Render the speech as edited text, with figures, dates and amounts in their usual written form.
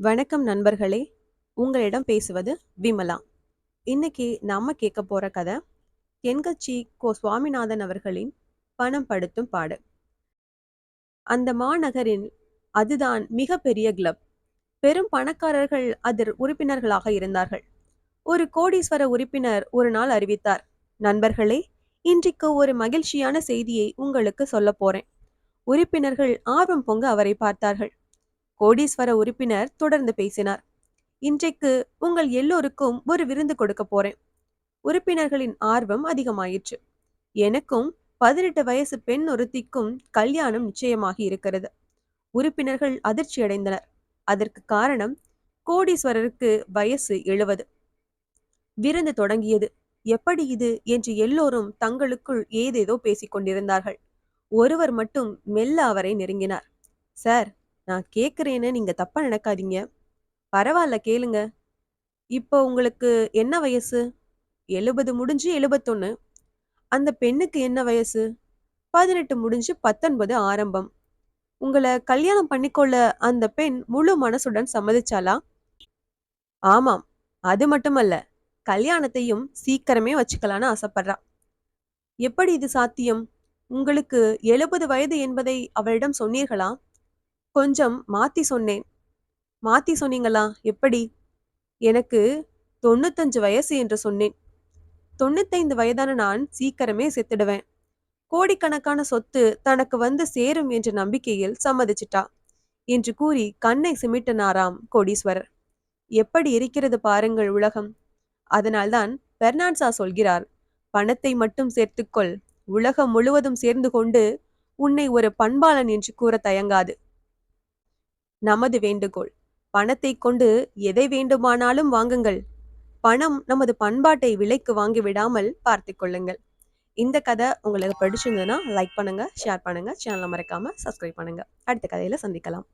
வணக்கம் நண்பர்களே. உங்களிடம் பேசுவது விமலா. இன்னைக்கு நாம கேட்க போற கதை தென்கட்சி சுவாமிநாதன் அவர்களின் பணம் படுத்தும் பாடு. அந்த மாநகரில் அதுதான் மிகப்பெரிய கிளப். பெரும் பணக்காரர்கள் அதில் உறுப்பினர்களாக இருந்தார்கள். ஒரு கோடீஸ்வர உறுப்பினர் ஒரு நாள் அறிவித்தார், நண்பர்களே, இன்றைக்கு ஒரு மகிழ்ச்சியான செய்தியை உங்களுக்கு சொல்ல போறேன். உறுப்பினர்கள் ஆர்வம் பொங்க அவரை பார்த்தார்கள். கோடீஸ்வர உறுப்பினர் தொடர்ந்து பேசினார், இன்றைக்கு உங்கள் எல்லோருக்கும் ஒரு விருந்து கொடுக்க போறேன். உறுப்பினர்களின் ஆர்வம் அதிகமாயிற்று. எனக்கும் 18 வயசு பெண் ஒருத்திக்கும் கல்யாணம் நிச்சயமாகி இருக்கிறது. உறுப்பினர்கள் அதிர்ச்சி அடைந்தனர். அதற்கு காரணம், கோடீஸ்வரருக்கு வயசு 70. விருந்து தொடங்கியது. எப்படி இது என்று எல்லோரும் தங்களுக்குள் ஏதேதோ பேசிக் கொண்டிருந்தார்கள். ஒருவர் மட்டும் மெல்ல அவரை நெருங்கினார். சார், நான் கேக்குறேன்னு நீங்க தப்பா நினைக்காதீங்க. பரவாயில்ல, கேளுங்க. இப்போ உங்களுக்கு என்ன வயசு? 70 முடிஞ்சு 71. அந்த பெண்ணுக்கு என்ன வயசு? 18 முடிஞ்சு 19 ஆரம்பம். உங்கள கல்யாணம் பண்ணிக்கொள்ள அந்த பெண் முழு மனசுடன் சம்மதிச்சாளா? ஆமாம். அது மட்டுமல்ல, கல்யாணத்தையும் சீக்கிரமே வச்சுக்கலான்னு ஆசைப்படுறா. எப்படி இது சாத்தியம்? உங்களுக்கு 70 வயது என்பதை அவளிடம் சொன்னீர்களா? கொஞ்சம் மாத்தி சொன்னேன். மாத்தி சொன்னீங்களா? எப்படி? எனக்கு 95 வயசு என்று சொன்னேன். 95 வயதான நான் சீக்கிரமே செத்துடுவேன். கோடிக்கணக்கான சொத்து தனக்கு வந்து சேரும் என்ற நம்பிக்கையில் சம்மதிச்சிட்டா என்று கூறி கண்ணை சிமிட்டினாராம் கோடீஸ்வரர். எப்படி இருக்கிறது பாருங்கள் உலகம். அதனால்தான் பெர்னாட்சா சொல்கிறார், பணத்தை மட்டும் சேர்த்துக்கொள், உலகம் முழுவதும் சேர்ந்து கொண்டு உன்னை ஒரு பண்பாளன் என்று கூற தயங்காது. நமது வேண்டுகோள், பணத்தை கொண்டு எதை வேண்டுமானாலும் வாங்குங்கள். பணம் நமது பண்பாட்டை விலைக்கு வாங்கி விடாமல் பார்த்து கொள்ளுங்கள். இந்த கதை உங்களுக்கு பிடிச்சிருந்ததுன்னா லைக் பண்ணுங்க, ஷேர் பண்ணுங்க, சேனலை மறக்காம சப்ஸ்கிரைப் பண்ணுங்க. அடுத்த கதையில சந்திக்கலாம்.